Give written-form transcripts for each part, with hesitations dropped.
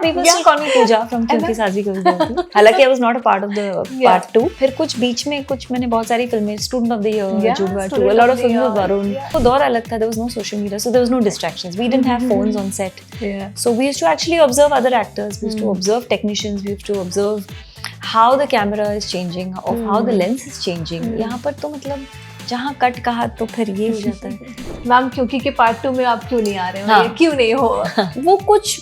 people still call me Pooja from क्योंकि साजी कभी बोलती. हालांकि I was not a part of the part 2. फिर कुछ बीच में कुछ मैंने बहुत सारी फिल्में, Student of the Year, Jugaad 2, a lot of films with Varun. तो दौर अलग था. There was no social media, so there was no distractions. We didn't have phones on set. So we used to actually observe other actors. We used to observe technicians. We used to observe how the camera is changing, of how the lens is changing. यहाँ पर तो मतलब जहाँ cut कहा तो फिर ये हो जाता है. मैम क्योंकि के पार्ट 2 में आप क्यों नहीं आ रहे हो? हाँ. क्यों नहीं हो? वो कुछ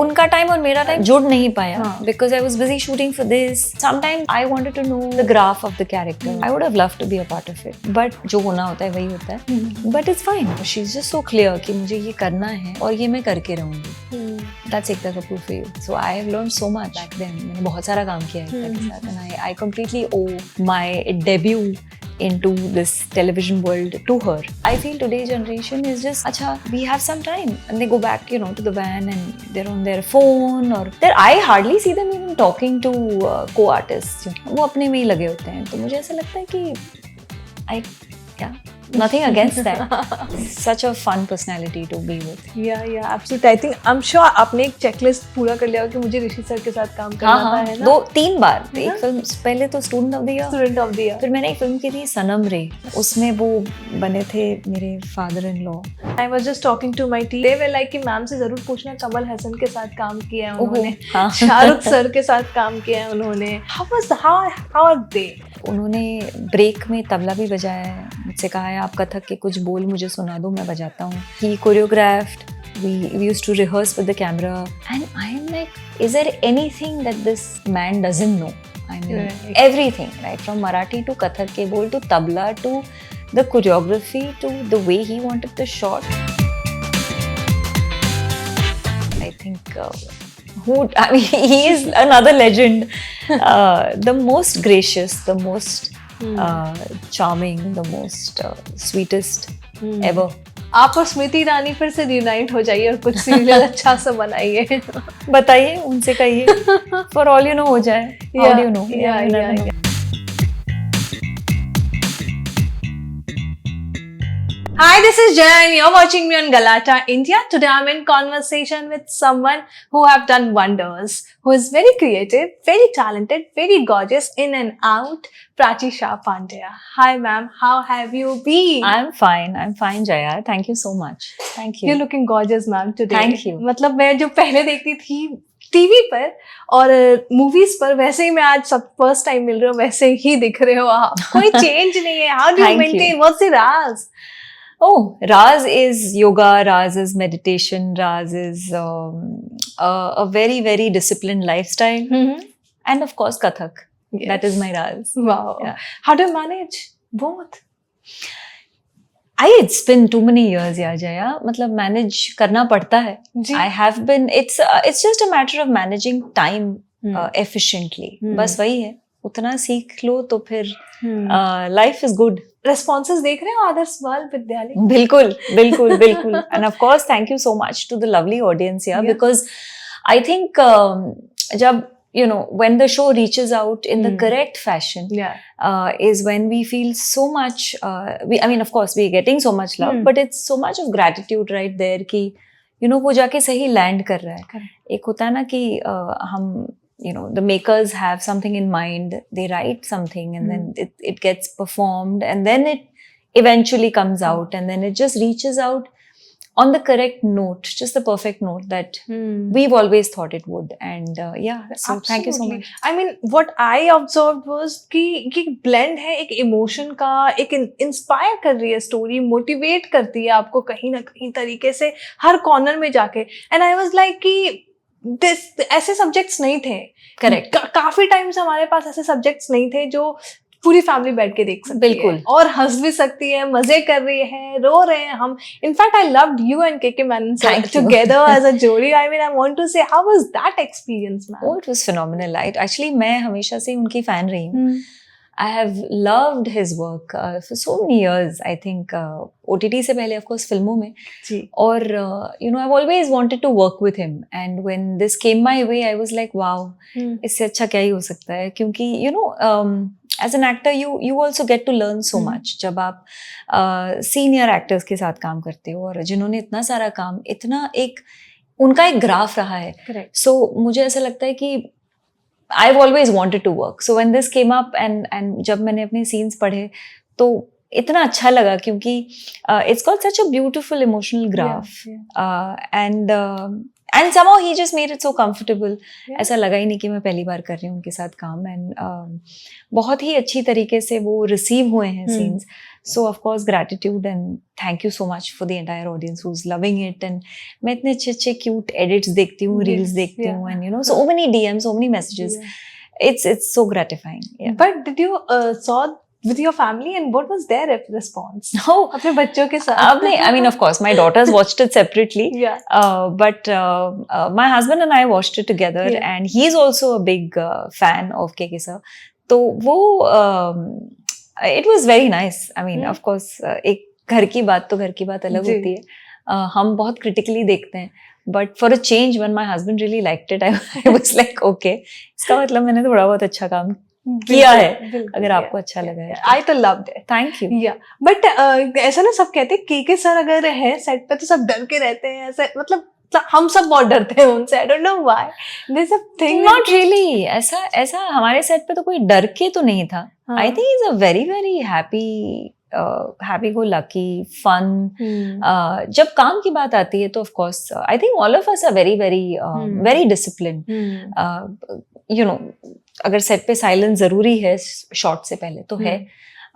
उनका टाइम और मेरा टाइम जुड़ नहीं पाया because I was busy shooting for this. Sometimes I wanted to know the graph of the character. I would have loved to be a part of it. But जो होना होता है वही होता है. But it's fine. She's just so clear कि मुझे ये करना है और ये मैं करके रहूँगी. That's Ekta Kapoor for you. So I have learned so much back then. मैंने बहुत सारा काम किया है एकता के साथ. And I completely owe my debut into this television world to her. I feel today's generation is just, acha, we have some time, and they go back, you know, to the van and they're on their phone or I hardly see them even talking to co-artists. वो अपने में ही लगे होते हैं. तो मुझे ऐसा लगता है कि nothing against that. Such a fun personality to be with. Yeah, absolutely. I think I'm sure आपने एक checklist पूरा कर लिया होगा कि मुझे ऋषि सर के साथ काम करना है ना. 2-3 बार. एक फिल्म पहले तो Student of the Year. फिर मैंने एक फिल्म की थी सनम रे. उसमें वो बने थे मेरे father in law. I was just talking to my team. They were like कि मैम से जरूर पूछना कमल हसन के साथ काम किया है उन्होंने. शाहरुख सर के साथ काम किया है उन्होंने. How are they? उन्होंने ब्रेक में तबला भी बजाया है. मुझसे कहा है आप कथक के कुछ बोल मुझे सुना दो, मैं बजाता हूँ. He choreographed. We used to rehearse with the camera. And I am like, is there anything that this man doesn't know? I mean, everything, right? From Marathi to Kathak ke bol to tabla to the choreography to the way he wanted the shot. I think he is another legend. The most gracious, the most charming, the most sweetest ever. आप और स्मृति ईरानी फिर से reunite हो जाइए और कुछ serial अच्छा सा बनाइए. बताइए, उनसे कहिए. For all you know हो जाए. How do you know? Yeah. Hi, this is Jaya and you're watching me on Galata, India. Today I'm in conversation with someone who have done wonders, who is very creative, very talented, very gorgeous, in and out, Prachi Shah Pandya. Hi ma'am, how have you been? I'm fine Jaya. Thank you so much. Thank you. You're looking gorgeous ma'am today. Thank you. मतलब मैं जो पहले देखती थी TV पर और movies पर, वैसे ही मैं आज सब फर्स्ट टाइम मिल रही हूँ, वैसे ही दिख रहे हो आप. कोई चेंज नहीं है. How do you maintain? What's the Raz? Oh, Raz is yoga, Raz is meditation, Raz is a very, very disciplined lifestyle. And of course, Kathak. Yes. That is my Raz. Wow. Yeah. How do you manage both? It's been too many years, Jaya. मतलब manage करना पड़ता है. I have been, it's just a matter of managing time efficiently. बस वही है. उतना सीख लो तो फिर life is good. Responses देख रहे हो आदर्श बाल विद्यालय? बिल्कुल. And of course, thank you so much to the lovely audience here, because I think जब when the show reaches out in the correct fashion, is when we feel so much. I mean, of course, we're getting so much love, but it's so much of gratitude right there कि वो जाके सही land कर रहा है. एक होता है ना कि हम the makers have something in mind, they write something and then it gets performed and then it eventually comes out and then it just reaches out on the correct note, just the perfect note that we've always thought it would. And so Absolutely. Thank you so much. I mean, what I observed was कि एक blend है एक emotion का, एक inspire कर रही है story, motivate करती है आपको कहीं ना कहीं तरीके से हर corner में जाके. And I was like कि ऐसे सब्जेक्ट्स नहीं थे. करेक्ट. काफी टाइम से हमारे पास ऐसे सब्जेक्ट्स नहीं थे जो पूरी फैमिली बैठ के देख सकती बिल्कुल है और हंस भी सकती है, मजे कर रही है, रो रहे हैं हम. In fact I loved you and KK Menon together as a jodi. I mean I want to say how was that experience ma'am? Oh, it was phenomenal. Actually मैं हमेशा से उनकी फैन रही हूँ. I have loved his work for so many years. I think OTT से पहले of course फिल्मों में. और I've always wanted to work with him. And when this came my way, I was like, wow, इससे अच्छा क्या ही हो सकता है? क्योंकि as an actor, you also get to learn so much. जब आप senior actors के साथ काम करते हो और जिन्होंने इतना सारा काम, इतना एक उनका एक ग्राफ रहा है. Correct. So मुझे ऐसा लगता है कि I've always wanted to work. So when this came up and जब मैंने अपने scenes पढ़े तो इतना अच्छा लगा क्योंकि it's got such a beautiful emotional graph. And somehow he just made it so comfortable. ऐसा लगा ही नहीं कि मैं पहली बार कर रही हूँ उनके साथ काम. And बहुत ही अच्छी तरीके से वो receive हुए हैं scenes. So of course gratitude and thank you so much for the entire audience who's loving it. And मैं इतने अच्छे cute edits देखती हूँ, reels देखती हूँ, and you know so many DMs, so many messages. It's so gratifying. Yeah. But did you saw with your family and what was their response? Oh, अपने बच्चों के साथ. I mean, of course, my daughters watched it separately. Yeah. But my husband and I watched it together, and he's also a big fan of KK sir. तो वो it was very nice. I mean, of course, एक घर की बात तो घर की बात अलग होती है. हम बहुत critically देखते हैं. But for a change, when my husband really liked it, I was like, okay, इसका मतलब मैंने थोड़ा बहुत अच्छा काम किया है. अगर आपको अच्छा लगा है. I तो loved it. Thank you. Yeah. But ऐसा ना सब कहते हैं KK सर अगर है सेट पे तो सब डर के रहते हैं. ऐसा मतलब हम सब बहुत डरते हैं उनसे. I don't know why. There's a thing. Not really. ऐसा हमारे सेट पे तो कोई डर के तो नहीं था. I think he's a very very happy go lucky, fun. जब काम की बात आती है तो of course I think all of us are very very very disciplined. You know, अगर सेट पे साइलेंस जरूरी है शॉट से पहले तो है.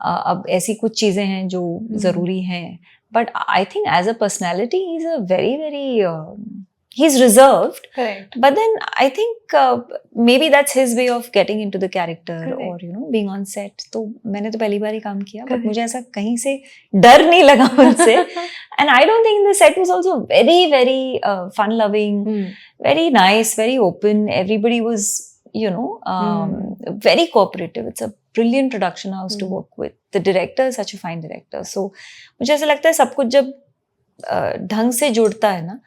अब ऐसी कुछ चीजें हैं जो जरूरी हैं. But I think as a personality, he's a very, very, he's reserved. Correct. But then I think maybe that's his way of getting into the character. Correct. Or, you know, being on set. तो मैंने तो पहली बार ही काम किया. But मुझे ऐसा कहीं से डर नहीं लगा उनसे. And I don't think the set was also very, very fun-loving, very nice, very open. Everybody was, you know, very cooperative. It's a brilliant production house to work with. The director is such a fine director. So मुझे ऐसा लगता है सब कुछ जब ढंग से जुड़ता है ना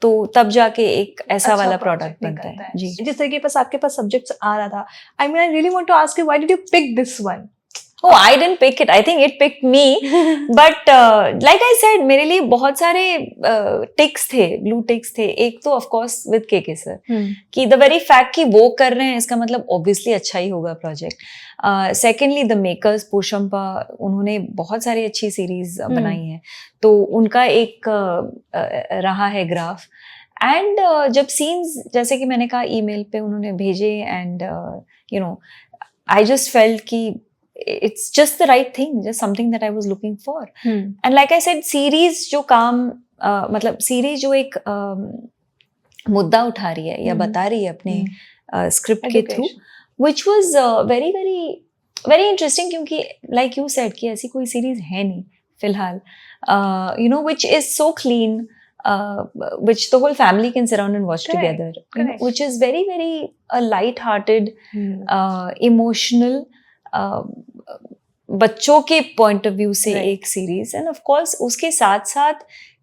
तो तब जाके एक ऐसा वाला प्रोडक्ट बनता है. जी. जिस तरीके पास आपके पास सब्जेक्ट्स आ रहा था. I mean, I really want to ask you, why did you pick this one? Oh, I didn't pick it. I think it picked me. But like I said, मेरे लिए बहुत सारे ticks थे, blue ticks थे. एक तो of course with KK sir. कि the very fact कि वो कर रहे हैं इसका मतलब obviously अच्छा ही होगा project. Secondly, the makers Poshampa उन्होंने बहुत सारी अच्छी series बनाई हैं. तो उनका एक रहा है ग्राफ. एंड जब scenes जैसे कि मैंने कहा email पे उन्होंने भेजे and you know, I just felt कि it's just the right thing, just something that I was looking for. And like I said, series जो काम मतलब series जो एक मुद्दा उठा रही है या बता रही है अपने script के through, which was very very very interesting क्योंकि like you said कि ऐसी कोई series है नहीं फिलहाल, you know, which is so clean, which the whole family can sit down and watch together, you know, which is very very a light-hearted, emotional, बच्चों के point of view से एक सीरीज. एंड ऑफ कोर्स उसके साथ साथ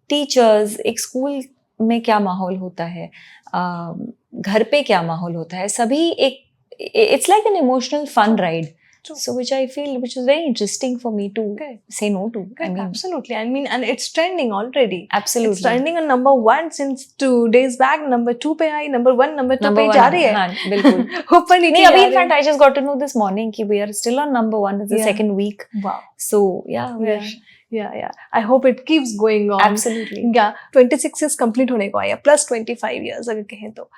teachers, एक school में क्या माहौल होता है, घर पे क्या माहौल होता है, सभी एक it's like an emotional fun ride. So which I feel which was very interesting for me to say no to. I mean, absolutely. I mean, and it's trending already. Absolutely. It's trending on number 1 since 2 days back. Number 2 पे आई, number 1, number 2 पे जा रही है. हाँ, बिल्कुल. ऊपर नीचे. नहीं, अभी in fact I just got to know this morning कि we are still on number 1. It's the second week. Wow. So yeah. Yeah. I hope it keeps going on. Absolutely. Yeah. 26 years complete होने को आया. Plus 25 years अगर कहें तो.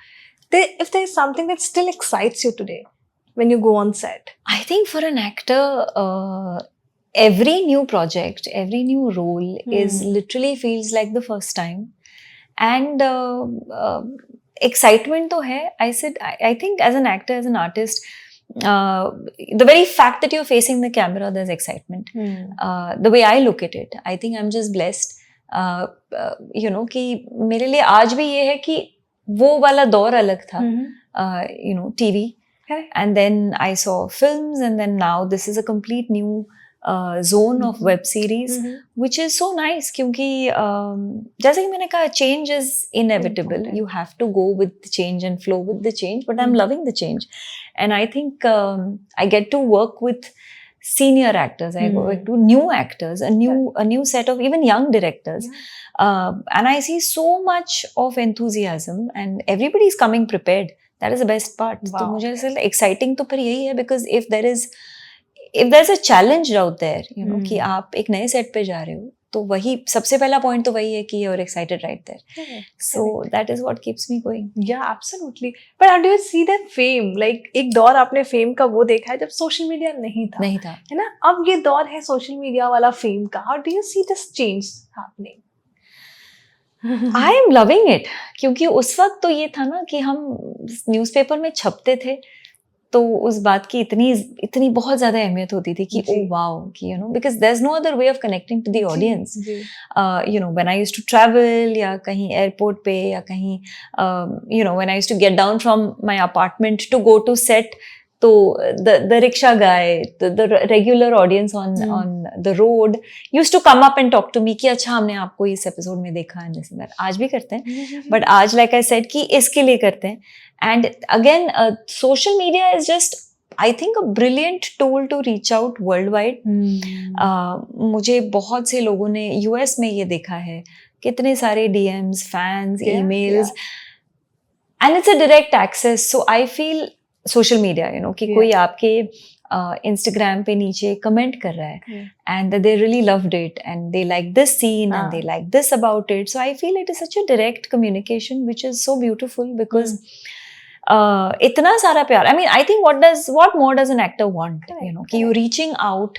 If there is something that still excites you today when you go on set? I think for an actor, every new project, every new role is literally feels like the first time. And excitement to hai. I think as an actor, as an artist, the very fact that you're facing the camera, there's excitement. The way I look at it, I think I'm just blessed. You know, कि मेरे लिए आज भी ये है कि वो वाला दौर अलग था. You know, TV. And then I saw films, and then now this is a complete new zone of web series, which is so nice क्योंकि जैसे कि मैंने कहा change is inevitable. You have to go with the change and flow with the change, but I'm loving the change. And I think I get to work with senior actors, I work to new actors, a new set of even young directors. And I see so much of enthusiasm and everybody is coming prepared. That is the best part. Wow. तो मुझे ऐसा exciting तो फिर यही है, because if there's a challenge out there, you know, कि आप एक नए set पे जा रहे हो, तो वही सबसे पहला पॉइंट तो वही है कि you're excited right there. So that is what keeps me going. Yeah, absolutely. But how do you see that fame? Like एक दौर आपने फेम का वो देखा है जब सोशल मीडिया नहीं था, है ना? अब ये दौर है सोशल मीडिया वाला फेम का. How do you see this change happening? I am loving it, क्योंकि उस वक्त तो ये था ना कि हम न्यूज़पेपर में छपते थे, तो उस बात की इतनी बहुत ज़्यादा अहमियत होती थी कि oh wow, कि you know, because there's no other way of connecting to the audience. You know, when I used to travel या कहीं airport पे या कहीं you know, when I used to get down from my apartment to go to set, तो the rickshaw guy, the regular audience on the road used to come up and talk to me कि अच्छा हमने आपको इस episode में देखा है, जैसे that. आज भी करते हैं, but आज like I said कि इसके लिए करते हैं. And again, social media is just, I think, a brilliant tool to reach out worldwide. मुझे बहुत से लोगों ने US में ये देखा है, कितने सारे DMs, fans, emails, and it's a direct access. So I feel social media, you know, कि कोई आपके Instagram पे नीचे कमेंट कर रहा है and that they really loved it and they like this scene and they like this about it. So I feel it is such a direct communication which is so beautiful because इतना सारा प्यार. I mean, I think what more does an actor want? You know, कि you're reaching out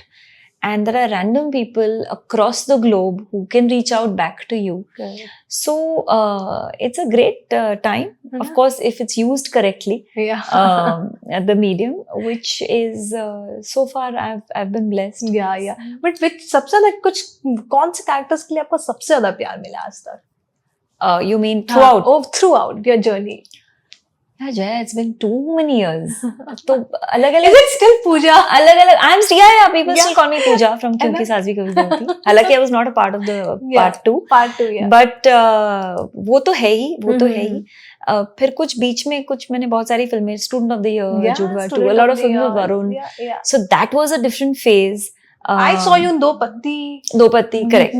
and there are random people across the globe who can reach out back to you. So it's a great time, of course, if it's used correctly. The medium, which is so far I've been blessed. But which सबसे ज़्यादा कुछ कौन से characters के लिए आपको सबसे ज़्यादा प्यार मिला आज तक? You mean throughout? Throughout your journey. Yeah, Jaya, it's been too many years. तो अलग-अलग. Is it still Pooja? अलग-अलग. People still call me Pooja from क्योंकि सास भी कभी बोलती. हालांकि I was not a part of the part 2. Part 2, yeah. But वो तो है ही. फिर कुछ बीच में कुछ मैंने बहुत सारी फिल्में, Student of the Year, Judva 2, a lot of films with Varun. So that was a different phase. I saw you in दो पत्ती, correct.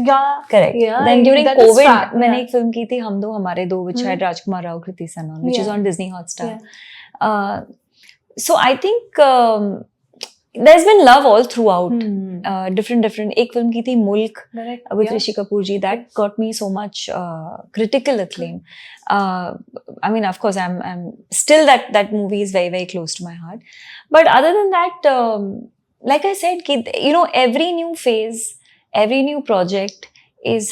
Yeah, then during COVID मैंने एक फिल्म की थी हम दो हमारे दो, which had Rajkumar Rao, Kriti Sanon, which is on Disney Hotstar. So I think there's been love all throughout. Different. एक फिल्म की थी मुल्क with Rishi Kapoor ji, that got me so much critical acclaim. I mean, of course, I'm still that movie is very, very close to my heart. But other than that, like I said, you know, every new phase, every new project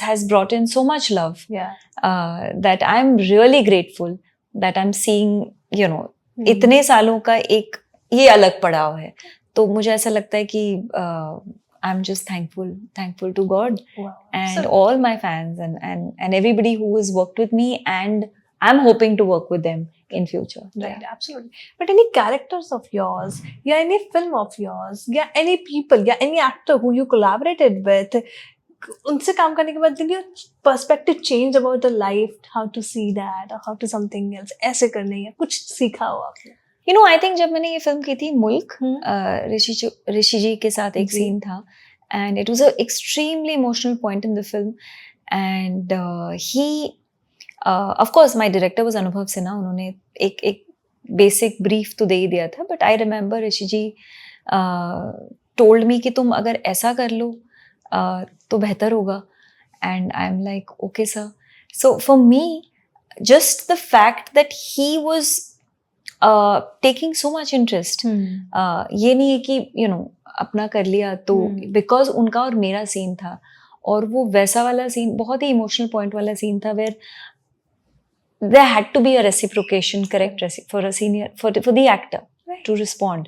has brought in so much love that I'm really grateful that I'm seeing, you know, इतने सालों का एक ये अलग पड़ाव है. तो मुझे ऐसा लगता है कि I'm just thankful to God and all my fans and everybody who has worked with me, and I'm hoping to work with them in future. Right, absolutely. But any characters of yours, या any film of yours, या any people, या any actor who you collaborated with, उनसे काम करने के बाद did your perspective change about the life, how to see that or how to something else, ऐसे करने या कुछ सीखा हो आपने? You know, I think जब मैंने ये फिल्म की थी मुल्क, ऋषि जी के साथ एक सीन था and it was an extremely emotional point in the film, and of course my director was Anubhav Sinha. उन्होंने एक basic brief तो दे ही दिया था, but I remember Rishi ji told me कि तुम अगर ऐसा कर लो तो बेहतर होगा, and I'm like okay sir. So for me, just the fact that he was taking so much interest, ये नहीं है कि you know अपना कर लिया तो, because उनका और मेरा सीन था, और वो वैसा वाला सीन बहुत ही इमोशनल पॉइंट वाला सीन था where there had to be a reciprocation, correct, for a senior, for the actor to respond.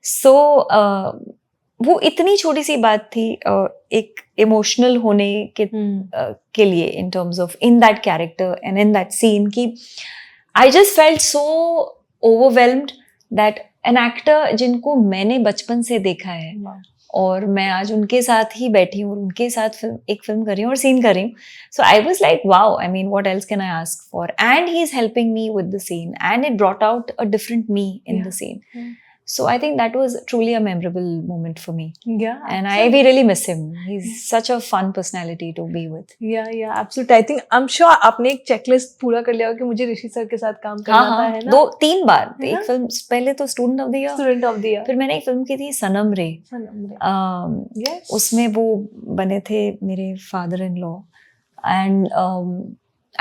So वो इतनी छोटी सी बात थी एक इमोशनल होने के लिए in terms of in that character and in that scene, कि I just felt so overwhelmed that an actor जिनको मैंने बचपन से देखा है और मैं आज उनके साथ ही बैठी हूँ और उनके साथ एक फिल्म कर रही हूँ और सीन कर रही हूँ. So I was like, wow, I mean, what else can I ask for? And he's helping me with the scene, and it brought out a different me in the scene. So I think that was truly a memorable moment for me. Yeah. And we really miss him. He's such a fun personality to be with. Yeah, absolutely. I think I'm sure आपने एक checklist पूरा कर लिया होगा कि मुझे ऋषि sir के साथ काम करना था, है ना? 2-3 बार. एक फिल्म पहले तो स्टूडेंट ऑफ द ईयर. फिर मैंने एक फिल्म की थी सनम रे. Yes. उसमें वो बने थे मेरे father in law.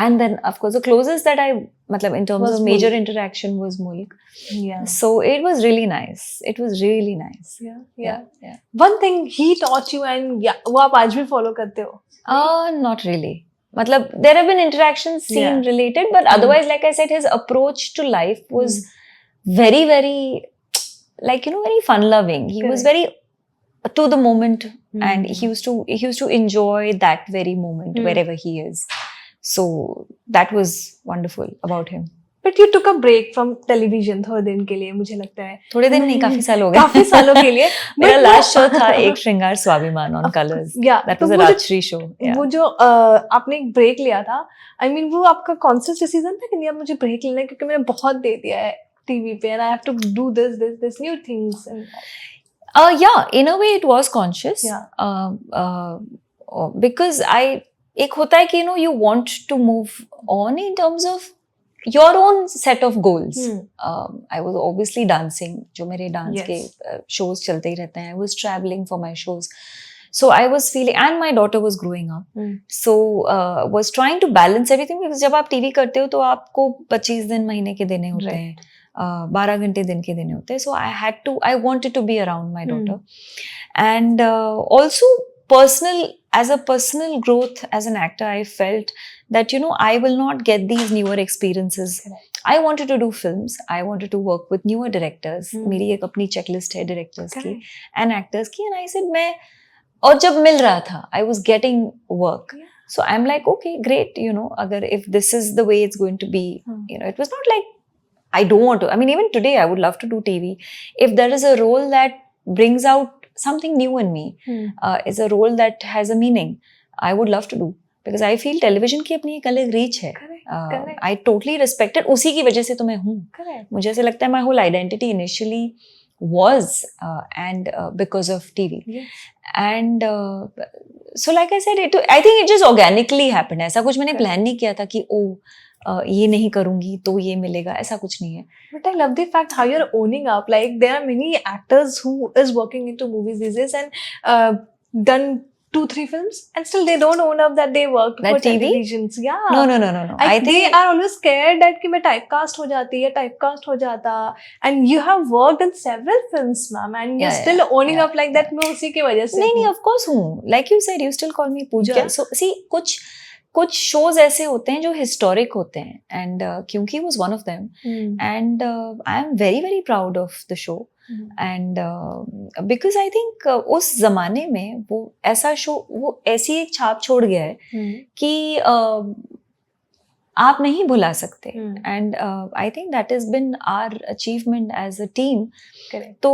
And then of course the closest that I matlab in terms of major interaction was Mulk. Yeah. So it was really nice. It was really nice. Yeah. One thing he taught you and वो आप आज भी follow करते हो? Not really. Matlab there have been interactions scene related, but otherwise like I said, his approach to life was very, very like very fun loving. He was very to the moment, and he used to enjoy that very moment wherever he is. So that was wonderful about him. But you took a break from television थोड़े दिन के लिए, मुझे लगता है. थोड़े दिन नहीं, काफी साल हो गए. काफी सालों के लिए. मेरा लास्ट शो था एक श्रृंगार स्वाभिमान on Colors. Yeah. That was a Rajshree show. वो जो आपने एक ब्रेक लिया था, I mean वो आपका conscious decision था कि नहीं अब मुझे ब्रेक लेना है क्योंकि मैंने बहुत दे दिया है टीवी पे and I have to do this new things. Yeah, in a way it was conscious. Because एक होता है कि you want to move on in terms of your own set of goals. I was obviously dancing, जो मेरे dance के shows चलते ही रहते हैं. I was traveling for my shows. So I was feeling, and my daughter was growing up. So was trying to balance everything, because जब आप TV करते हो तो आपको 25 दिन महीने के देने होते हैं, 12 घंटे दिन के देने होते हैं. So I wanted to be around my daughter. And also as a personal growth as an actor, I felt that I will not get these newer experiences. I wanted to do films. I wanted to work with newer directors. मेरी एक अपनी checklist है directors की and actors की, and I said और जब मिल रहा था, I was getting work. So I'm like, okay, great. अगर if this is the way it's going to be, it was not like I don't want to. I mean, even today, I would love to do TV. If there is a role that brings out something new in me, is a role that has a meaning, I would love to do, because I feel television की अपनी एक अलग reach है. I totally respect it. उसी की वजह से तो मैं हूँ. मुझे ऐसे लगता है my whole identity initially was and because of TV. And so like I said, I think it just organically happened. ऐसा कुछ मैंने plan नहीं किया था कि ये नहीं करूंगी तो ये मिलेगा, ऐसा कुछ नहीं है. But I love the fact how you're owning up. Like there are many actors who is working into movies these days and done 2-3 films and still they don't own up that they worked that for TV? televisions. Yeah. No. I think they are always scared that कि मैं typecast हो जाती है, typecast हो जाता. And you have worked in several films, ma'am, and you're still owning up like that. मैं उसी की वजह से. नहीं, of course हूँ. Like you said, you still call me Pooja. So see, कुछ shows ऐसे होते हैं जो historic होते हैं, and क्योंकि was one of them, and I am very, very proud of the show. And because I think उस जमाने में वो ऐसा शो, वो ऐसी एक छाप छोड़ गया है कि आप नहीं भुला सकते. And I think that has been our achievement as a team. तो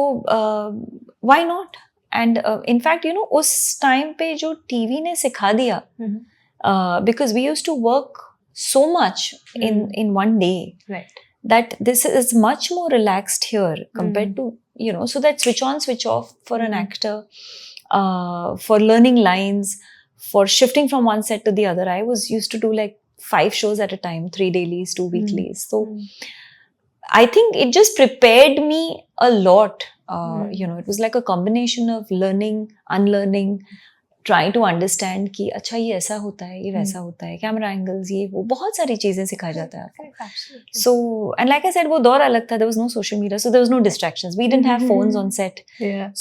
why not? And in fact, उस time पे जो TV ने सिखा दिया, because we used to work so much in one day, right, that this is much more relaxed here compared to so that switch on switch off for an actor, for learning lines, for shifting from one set to the other. I was used to do like 5 shows at a time, 3 dailies, 2 weeklies. So I think it just prepared me a lot. It was like a combination of learning, unlearning, trying to understand कि अच्छा ये ऐसा होता है, ये वैसा होता है, कैमरा एंगल्स, ये वो बहुत सारी चीजें सिखाया जाता है आपको. So and like I said, वो दौर अलग था. There was no social media, so there was no distractions. We didn't have phones on set.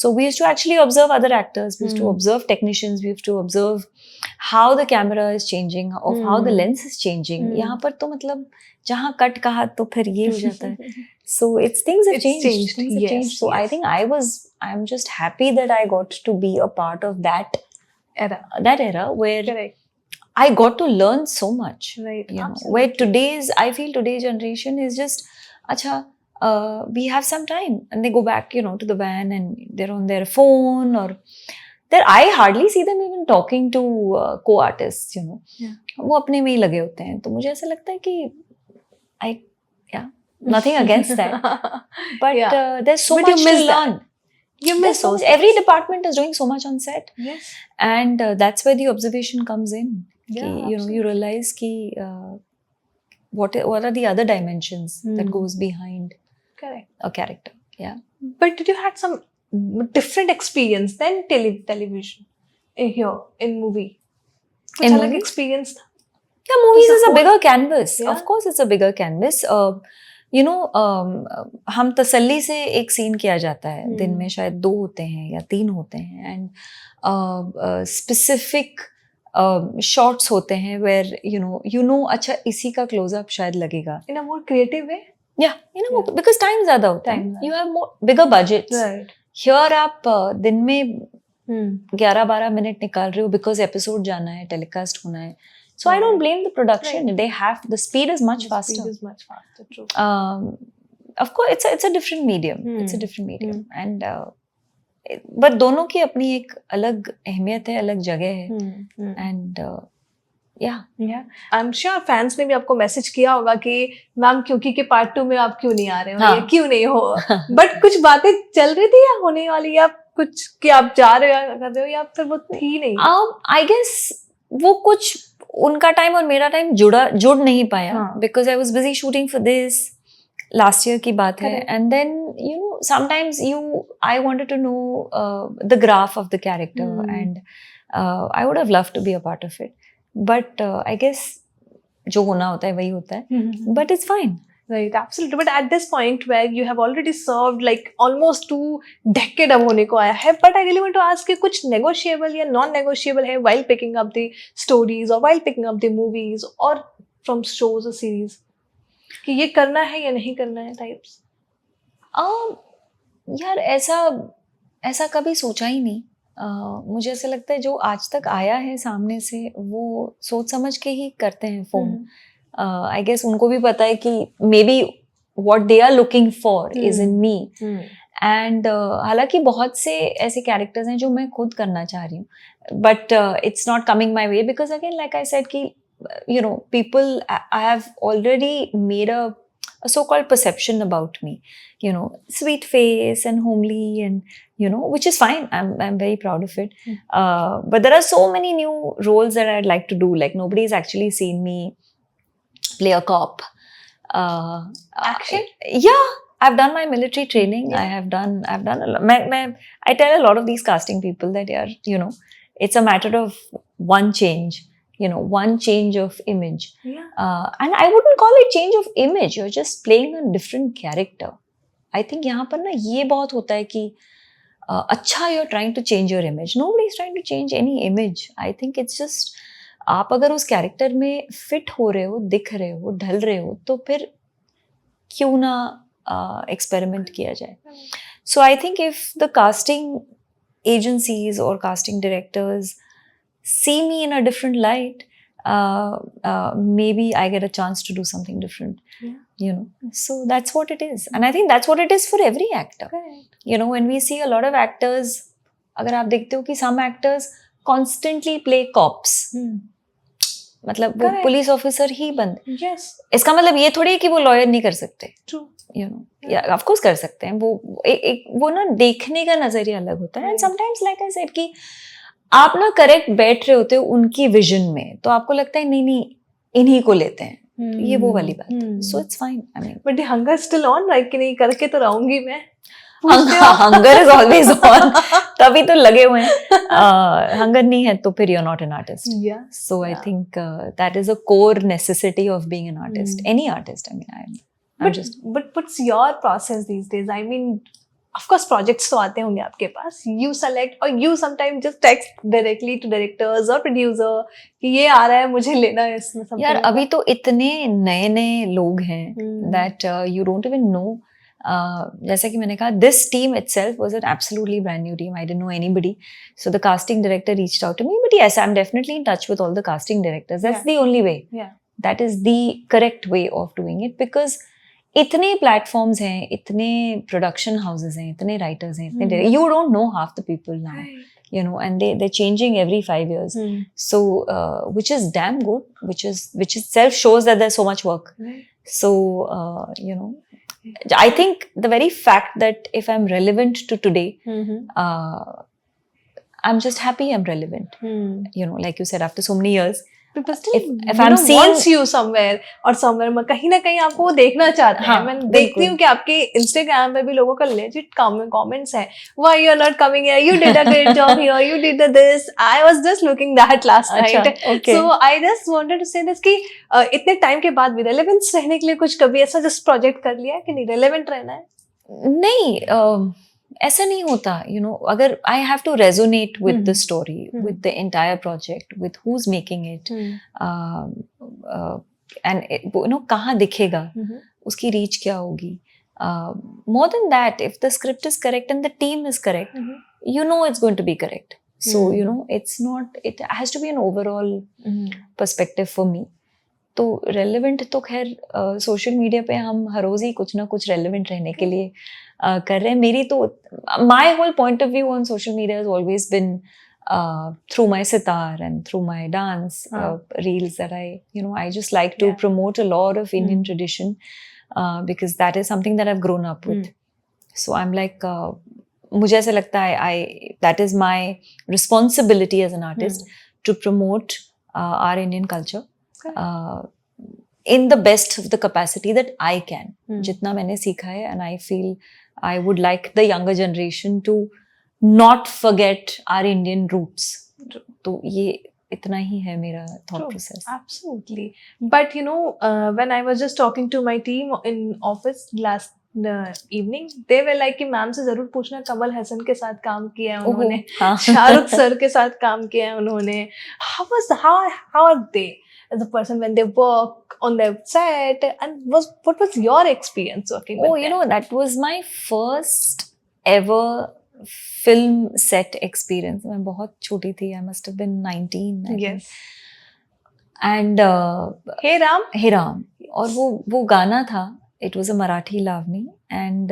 So we used to actually observe other actors. We used to observe technicians. We used to observe how the camera is changing, of how the lens is changing. यहाँ पर तो मतलब जहाँ cut कहा तो फिर ये हो जाता है. So things have changed. Things have changed. So I think I'm just happy that I got to be a part of that era where I got to learn so much, right? Where I feel today's generation is just we have some time, and they go back to the van and they're on their phone, or I hardly see them even talking to co-artists. वो अपने में ही लगे होते हैं. तो मुझे ऐसा लगता है कि nothing against that, but Yeah. there's so But you much to miss that. learn. You There's miss so those much, every department is doing so much on set, Yes. and that's where the observation comes in. Yeah, You absolutely. realize ki what are the other dimensions that goes behind Correct. a character. Yeah. But did you had some different experience than television here in movie? कुछ In अलग movies? experience था? Yeah, movies a is a whole- bigger canvas. Yeah. Of course, it's a bigger canvas. हम तसल्ली से एक scene किया जाता है, दिन में शायद 2 होते हैं या 3 होते हैं, एंड स्पेसिफिक शॉट्स होते हैं वेयर अच्छा इसी का क्लोजअप शायद लगेगा. In a more creative way? Yeah, because time ज्यादा होता Time है. ज़्यादा. You have more bigger budgets. Right. Here आप दिन में 11-12 मिनट निकाल रहे हो बिकॉज एपिसोड जाना है, टेलीकास्ट होना है. So I don't blame the production. Right. They have the speed is much The faster. speed is much faster. True. Of course, it's a different medium. It's a different medium, Hmm. and but दोनों की अपनी एक अलग अहमियत है, अलग जगह है, and yeah. Yeah. I'm sure fans ने भी आपको मैसेज किया होगा कि मैम क्योंकि के पार्ट 2 में आप क्यों नहीं आ रहे हो हाँ. या क्यों नहीं हो. बट कुछ बातें चल रही थी या होने वाली या कुछ कि आप जा रहे हो या कर रहे हो या फिर वो थी नहीं? I guess वो कुछ उनका टाइम और मेरा टाइम जुड़ नहीं पाया, because I was busy shooting for this. Last year की बात है, and then sometimes I wanted to know the graph of the character, and I would have loved to be a part of it, but I guess जो होना होता है वही होता है, but it's fine. Right, absolutely. But at this point where you have already served like almost 2 decades अब होने को आया है, but I really want to ask कि कुछ negotiable या non-negotiable है while picking up the stories or while picking up the movies or from shows or series कि ये करना है या नहीं करना है types? यार ऐसा कभी सोचा ही नहीं. मुझे ऐसा लगता है जो आज तक आया है सामने से वो सोच समझ के ही करते हैं फोन. I guess उनको भी पता है कि maybe what they are looking for is in me. And हालांकि बहुत से ऐसे कैरेक्टर्स हैं जो मैं खुद करना चाह रही हूँ, but it's not coming my way because again like I said कि people I have already made a so-called perception about me, sweet face and homely and which is fine. I'm very proud of it. But there are so many new roles that I'd like to do. Like nobody's actually seen me play a cop. Action? Yeah, I've done my military training. Yeah. I've done a lot. I tell a lot of these casting people that it's a matter of one change. One change of image. Yeah. And I wouldn't call it change of image. You're just playing a different character. I think यहाँ पर ना ये बहुत होता है कि अच्छा you're trying to change your image. Nobody's trying to change any image. I think it's just आप अगर उस कैरेक्टर में फिट हो रहे हो, दिख रहे हो, ढल रहे हो, तो फिर क्यों ना एक्सपेरिमेंट किया जाए. So I think if the casting agencies और casting directors see me in a different light, maybe I get a chance to do something different. Yeah. So that's what it is, and I think that's what it is for every actor. Correct. When we see a lot of actors, अगर आप देखते हो कि some actors constantly play cops. मतलब वो police officer ही बन. Yes. इसका मतलब ये थोड़ी है कि वो लॉयर नहीं कर सकते. True. ऑफ कोर्स कर सकते हैं. वो ना देखने का नजरिया अलग होता है. And sometimes like I said कि आप ना करेक्ट बैठ रहे होते हो उनकी विजन में, तो आपको लगता है नहीं इन्हीं को लेते हैं. ये वो वाली बात. So it's fine. I mean but the hunger still on, right? कि नहीं करके तो रहूंगी मैं. Hunger is always on. तभी तो लगे हुए हैं. हंगर नहीं है तो फिर you are not an artist. So I think that is a core necessity of being an artist. Any artist. I mean but what's your process these days? I mean, of course projects तो आते होंगे आपके पास. You select or you sometimes just text directly to directors or producer कि ये आ रहा है मुझे लेना है इसमें. यार अभी तो इतने नए लोग हैं that you don't even know. जैसा कि मैंने कहा, this team itself was an absolutely brand new team. I didn't know anybody. So the casting director reached out to me. But yes, I'm definitely in touch with all the casting directors. That's the only way. That is the correct way of doing it, because इतने platforms हैं, इतने production houses हैं, इतने writers हैं, इतने you don't know half the people now, and they're changing every 5 years. So which is damn good, which itself shows that there's so much work. So I think the very fact that if I'm relevant to today, I'm just happy I'm relevant. You know, like you said, after so many years, People still if I'm seeing wants you somewhere और somewhere में कहीं ना कहीं आपको वो देखना चाहते हैं. हाँ, मैं देखती हूँ कि आपके Instagram पे भी लोगों का legit comments है. Why you're not coming here? You did a great job here. You did this. I was just looking that last night. अच्छा, okay. So I just wanted to say this कि इतने time के बाद भी relevance रहने के लिए कुछ कभी ऐसा just project कर लिया है कि नहीं relevant रहना है? नहीं, ऐसा नहीं होता. You know, अगर I have to resonate with the story, with the entire project, with who's making it, and you know कहाँ दिखेगा, उसकी reach क्या होगी. More than that, if the script is correct and the team is correct, you know it's going to be correct. So you know it's not. It has to be an overall perspective for me. तो relevant तो खैर social media पे हम हर रोज ही कुछ ना कुछ relevant रहने के लिए कर रहे हैं. मेरी तो my whole point of view on social media has always been through my sitar and through my dance reels that I just like to promote a lot of Indian tradition because that is something that I've grown up with. So I'm like मुझे ऐसा लगता है that is my responsibility as an artist to promote our Indian culture in the best of the capacity that I can. जितना मैंने सीखा है, and I feel I would like the younger generation to not forget our Indian roots. तो ये इतना ही है मेरा thought process. Absolutely. But you know, when I was just talking to my team in office last evening, they were like कि ma'am से जरूर पूछना कमल हसन के साथ काम किया है उन्होंने, शाहरुख सर के साथ काम किया है उन्होंने. How are they as a person when they work on their set, and what was your experience working with them? You know, that was my first ever film set experience. मैं बहुत छोटी थी. I must have been 19. Yes. And Hey Ram. Hey Ram. और वो गाना था. It was a Marathi Lavani. And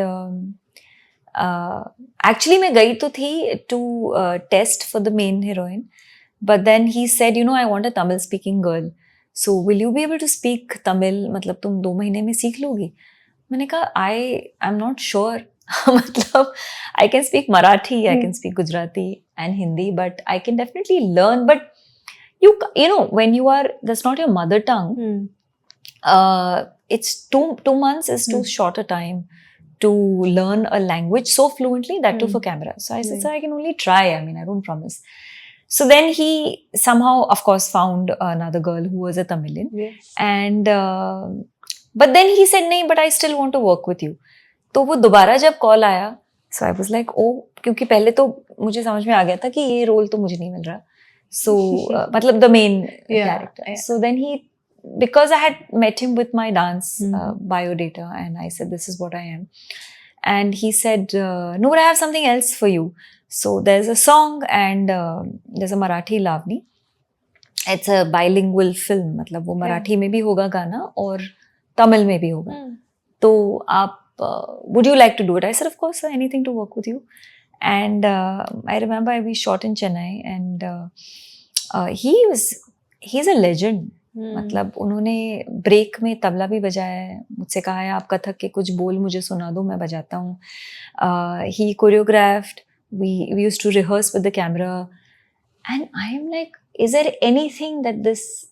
actually मैं गई तो थी to test for the main heroine. But then he said, you know, I want a Tamil speaking girl. So will you be able to speak Tamil? मतलब तुम 2 महीने में सीख लोगी? मैंने कहा I'm not sure. मतलब I can speak Marathi, I can speak Gujarati and Hindi, but I can definitely learn. But you know, when you are, that's not your mother tongue. It's 2 months is too short a time to learn a language so fluently, that too for camera. So I said, sir, I can only try. I mean, I don't promise. So then he somehow, of course, found another girl who was a Tamilian. Yes. And but then he said, "नहीं, but I still want to work with you." तो वो दोबारा जब call आया, so I was like, oh, क्योंकि पहले तो मुझे समझ में आ गया था कि ये रोल तो मुझे नहीं मिल रहा. So मतलब the main character. Yeah. So then because I had met him with my dance biodata, and I said, this is what I am. And he said, no, but I have something else for you. So there's a song and there's a Marathi Lavani. It's a bilingual film. मतलब वो मराठी में भी होगा गाना और तमिल में भी होगा. तो आप would you like to do it? I said, of course, sir, anything to work with you. And I remember we shot in Chennai, and he's a legend. मतलब उन्होंने ब्रेक में तबला भी बजाया है. मुझसे कहा है आप कथक के कुछ बोल मुझे सुना दो, मैं बजाता हूँ. He choreographed. We used to rehearse with the camera, and I am like, is there anything that this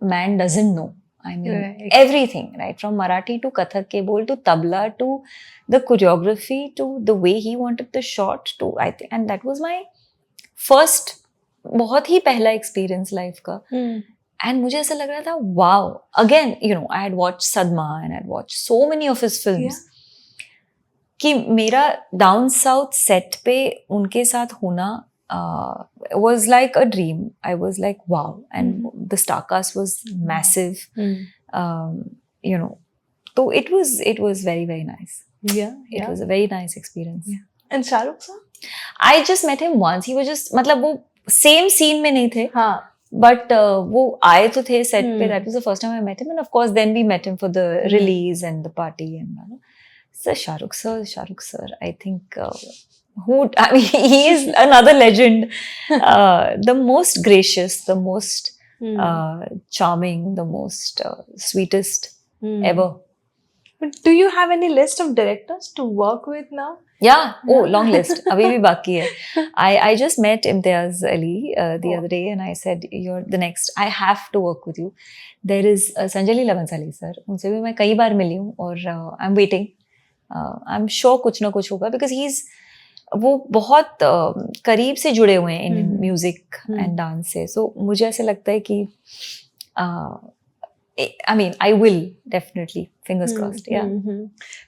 man doesn't know? I mean, everything, right? From Marathi to Kathak ke bol to tabla to the choreography to the way he wanted the shot to, I think, and that was my first बहुत ही पहला experience life का. And मुझे ऐसा लग रहा था, wow. Again, you know, I had watched Sadma and I had watched so many of his films. कि मेरा down south set पे उनके साथ होना was like a dream. I was like, wow. And the star cast was massive. You know, so it was very, very nice. It was a very nice experience. And Shah Rukh sir? I just met him once. He was just, मतलब वो same scene में नहीं थे. हाँ. But वो आए तो थे set पे. That was the first time I met him. And of course, then we met him for the release and the party and so Shah Rukh sir, I think he is another legend. The most gracious, the most charming, the most sweetest ever. But do you have any list of directors to work with now? Yeah, oh, long list. अभी भी बाकी है. I just met Imtiaz Ali the Oh. other day and I said, you're the next. I have to work with you. There is Sanjay Leela Bhansali sir. उनसे भी मैं कई बार मिली हूँ और I'm waiting. I'm sure कुछ ना कुछ होगा because वो बहुत करीब से जुड़े हुए हैं इन म्यूजिक एंड डांस से. So मुझे ऐसे लगता है कि I mean, I will definitely. Fingers crossed. Yeah.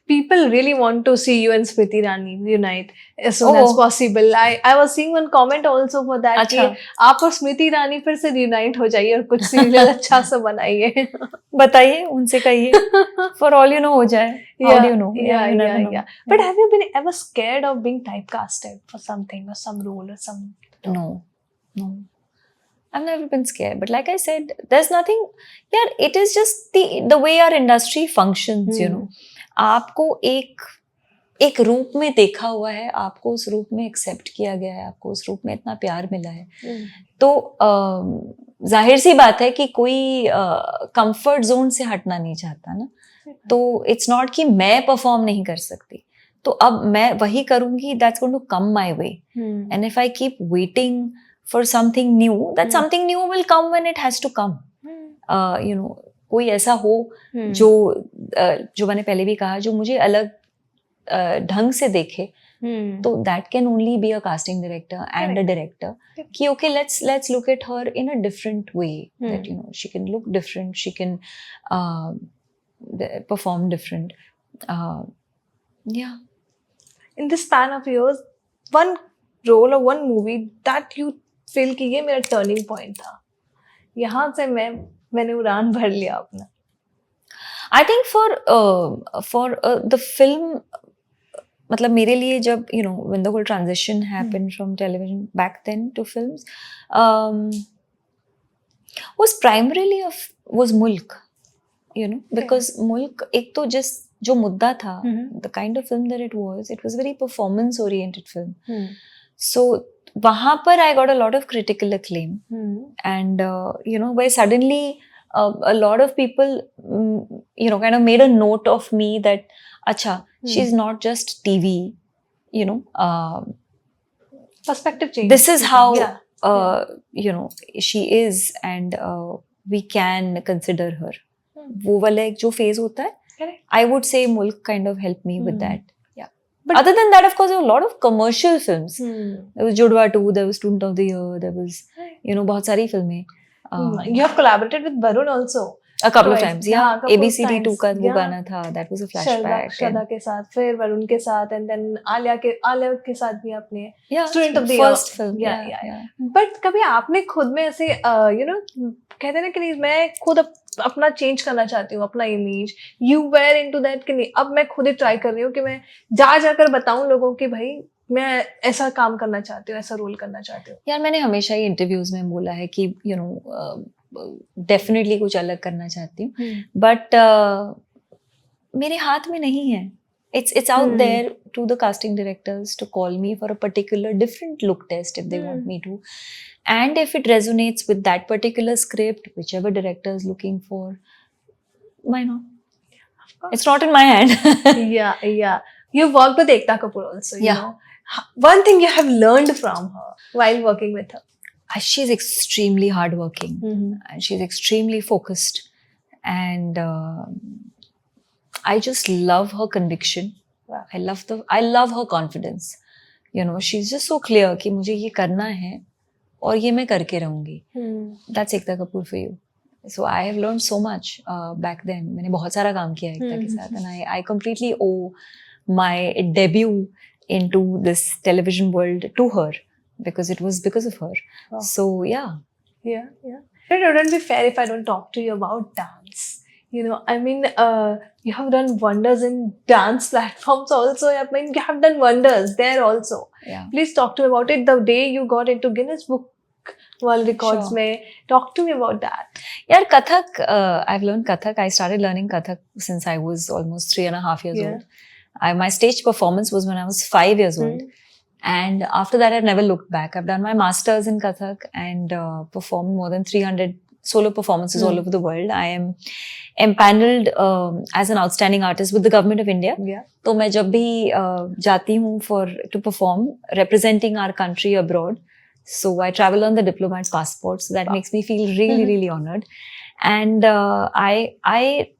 People really want to see you and Smriti Irani unite as soon as possible. I was seeing one comment also for that. अच्छा. कि आप और स्मृति ईरानी फिर से reunite हो जाइए और कुछ सीरियल अच्छा सा बनाइए. बताइए, उनसे कहिए. For all you know हो जाए. How do you know? Yeah, you never know. yeah. But have you been ever scared of being typecasted for something or some role or some? No. I've never been scared, but like I said, there's nothing. Yeah, it is just the way our industry functions. You know, आपको एक रूप में देखा हुआ है, आपको उस रूप में एक्सेप्ट किया गया है, आपको उस रूप में इतना प्यार मिला है. तो जाहिर सी बात है कि कोई कंफर्ट जोन से हटना नहीं चाहता ना. तो इट्स नॉट कि मैं परफॉर्म नहीं कर सकती, तो अब मैं वही करूंगी. That's going to come my way. And if I keep waiting for something new, that something new will come when it has to come. You know, कोई ऐसा हो जो मैंने पहले भी कहा, जो मुझे अलग ढंग से देखे, तो that can only be a casting director and a director. कि okay, let's look at her in a different way. That you know, she can look different, she can perform different. Yeah. In this span of years, one role or one movie that you feel कि ये मेरा turning point था, यहाँ से मैंने उड़ान भर लिया अपना. I think for the film, मतलब मेरे लिए जब you know when the whole transition happened from television back then to films, was primarily was Mulk. You know, because Mulk एक तो जो मुद्दा था, the kind of film that it was very performance oriented film. So वहाँ पर I got a lot of critical acclaim, and you know, where suddenly a lot of people you know, kind of made a note of me that acha, she's not just TV, you know, perspective change. This is how you know, she is, and we can consider her. वो वाला एक जो phase होता है, I would say Mulk kind of helped me with that. But other than that, of course, there were a lot of commercial films. There was Judwa 2, there was Student of the Year, there was, you know, बहुत सारी फिल्में. You have collaborated with Varun also. A couple of times, yeah. ABCD 2 का वो गाना था, that was a flashback. श्रद्धा के साथ, फिर वरुण के साथ, and then आलिया के साथ भी आपने. Yeah, Student of the Year. First film. Yeah. But कभी आपने खुद में ऐसे, you know, कहते हैं ना कि मैं खुद अपना चेंज करना चाहती हूँ, अपना image. You were into that कि नहीं, अब मैं खुद ही ट्राई कर रही हूँ कि मैं जाकर बताऊं लोगों की भाई मैं ऐसा काम करना चाहती हूँ, ऐसा रोल करना चाहती हूँ. यार मैंने हमेशा ही इंटरव्यूज में बोला है कि यू नो डेफिनेटली कुछ अलग करना चाहती हूँ, बट मेरे हाथ में नहीं है. It's out there to the casting directors to call me for a particular different look test if they want me to. And if it resonates with that particular script, whichever director is looking for, why not? It's not in my hand. Yeah. You worked with Ekta Kapoor also. You Yeah. know? One thing you have learned from her while working with her. She's extremely hardworking and she's extremely focused. And I just love her conviction. Wow. I love her confidence. You know, she's just so clear कि मुझे ये करना है और ये मैं करके रहूँगी. That's Ekta Kapoor for you. So I have learned so much back then. मैंने बहुत सारा काम किया एकता के साथ, and I completely owe my debut into this television world to her because it was because of her. Wow. So yeah. It wouldn't be fair if I don't talk to you about dance. You know, I mean, you have done wonders in dance platforms also. I mean, you have done wonders there also. Yeah. Please talk to me about it. The day you got into Guinness Book World Records, Sure. talk to me about that. Yeah, Kathak, I've learned Kathak. I started learning Kathak since I was almost 3.5 years old. My stage performance was when I was 5 years old. And after that, I've never looked back. I've done my masters in Kathak and performed more than 300 solo performances all over the world. I am empaneled as an outstanding artist with the government of India. Yeah. तो मैं जब भी जाती हूँ to perform representing our country abroad, so I travel on the diplomat passport, so that makes me feel really really honored. And I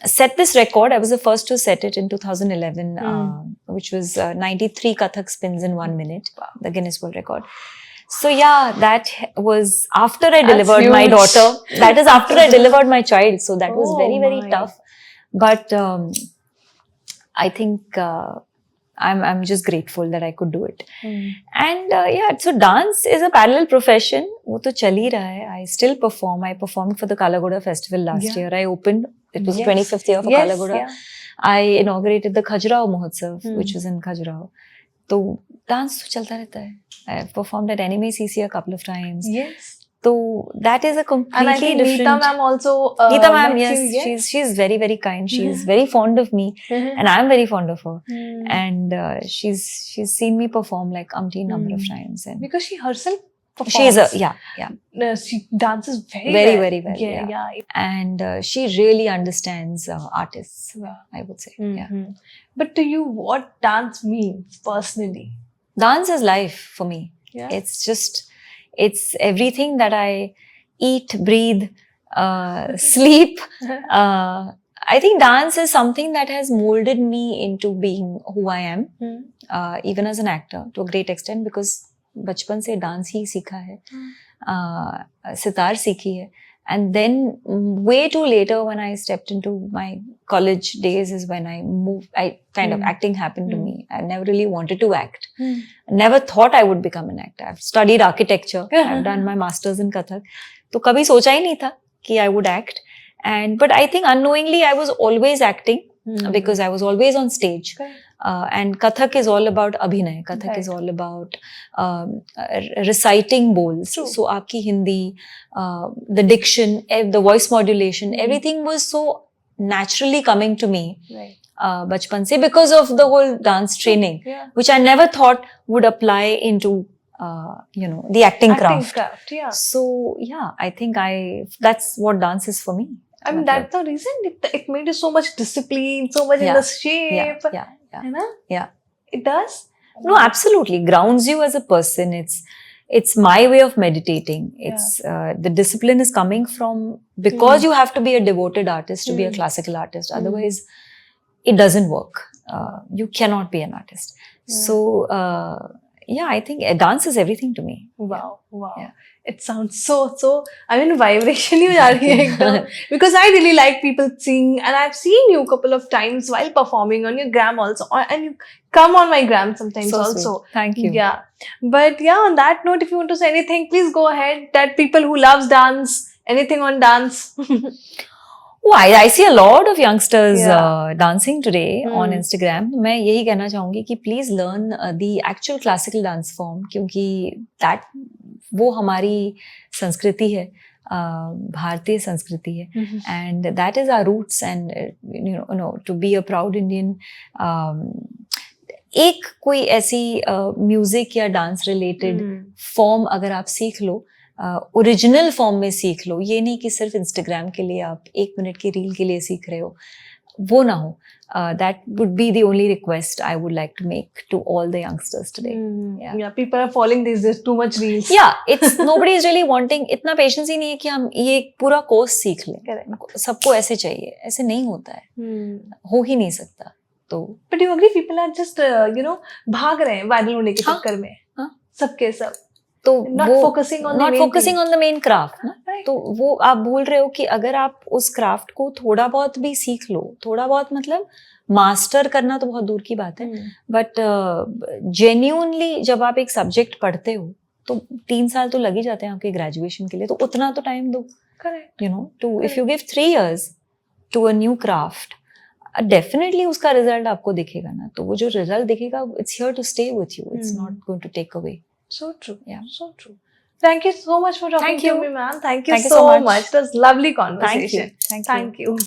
set this record. I was the first to set it in 2011, which was 93 Kathak spins in 1 minute, the Guinness World Record. So yeah, that was after I delivered my daughter. That is after I delivered my child. So that was very, very tough. But I think I'm just grateful that I could do it. And yeah, so dance is a parallel profession. वो तो चल ही रहा है. I still perform. I performed for the Kalagoda festival last year. I opened. It was 25th year for Kalagoda. I inaugurated the Khajuraho Mahotsav, which was in Khajuraho. तो dance तो चलता रहता है. I have performed at Anime CC a couple of times. Yes. So that is a completely and I think different. Neeta ma'am also. Neeta ma'am, yes, she's very very kind. She's very fond of me, and I'm very fond of her. And she's seen me perform like umpteen number of times. And because she herself performs. She's a yeah. She dances very very well. Yeah. And she really understands artists. I would say. Yeah. But to you, what dance means personally? Dance is life for me. Yeah. It's everything that I eat, breathe, sleep. I think dance is something that has molded me into being who I am, even as an actor to a great extent, because बचपन से dance ही सीखा है, सितार सीखी है. And then way too later when I stepped into my college days is when I moved, acting happened to me. I never really wanted to act. Never thought I would become an actor. I've studied architecture. I've done my masters in Kathak. तो कभी सोचा ही नहीं था कि I would act. But I think unknowingly I was always acting because I was always on stage. And Kathak is all about abhinay. Kathak is all about reciting bowls. True. So aapki Hindi, the diction, the voice modulation, everything was so naturally coming to me. Right. Bachpan se, because of the whole dance training, which I never thought would apply into the acting craft. Yeah. So yeah, I think that's what dance is for me. I mean, that's the reason it made you so much discipline, so much in the shape. Yeah. You know? Yeah. It does? No, absolutely. Grounds you as a person. It's my way of meditating. It's the discipline is coming from, because you have to be a devoted artist to be a classical artist. Otherwise, it doesn't work. You cannot be an artist. So, I think dance is everything to me. Wow. Yeah. It sounds so, I mean, vibration ही हो जा रही है एकदम. Because I really like people sing, and I've seen you a couple of times while performing on your gram also, and you come on my gram sometimes so also. Sweet. Thank you. Yeah. But yeah, on that note, if you want to say anything, please go ahead. That people who loves dance, anything on dance. Oh, I see a lot of youngsters dancing today on Instagram. मैं यही कहना चाहूँगी कि please learn the actual classical dance form, क्योंकि वो हमारी संस्कृति है, भारतीय संस्कृति है, and that is our roots. And to be a proud Indian, एक कोई ऐसी म्यूजिक या डांस रिलेटेड फॉर्म अगर आप सीख लो, ओरिजिनल फॉर्म में सीख लो, ये नहीं कि सिर्फ इंस्टाग्राम के लिए आप 1 मिनट की रील के लिए सीख रहे हो, वो ना हो. That would be the only request I would like to make to all the youngsters today. Yeah, people are falling these days, too much reels. Yeah, nobody is really wanting, इतना patience ही नहीं है कि हम ये पूरा course सीख लें. सबको ऐसे चाहिए, ऐसे नहीं होता है, हो ही नहीं सकता. तो But you agree, people are just भाग रहे हैं वायरल होने के चक्कर में, सबके सब. तो not focusing on the main craft ना. तो वो आप भूल रहे हो कि अगर आप उस क्राफ्ट को थोड़ा बहुत भी सीख लो, थोड़ा बहुत मतलब मास्टर करना तो बहुत दूर की बात है, बट जेन्युइनली जब आप एक सब्जेक्ट पढ़ते हो तो 3 साल तो लग ही जाते हैं आपके ग्रेजुएशन के लिए, तो उतना तो टाइम दो. Correct. If you give 3 years to a new craft, definitely उसका रिजल्ट आपको दिखेगा ना. तो वो जो रिजल्ट दिखेगा, it's here to stay with you, it's not going to take away. So true. Yeah. So true. Thank you so much for talking to me, ma'am. Thank you so much. It was lovely conversation. Thank you.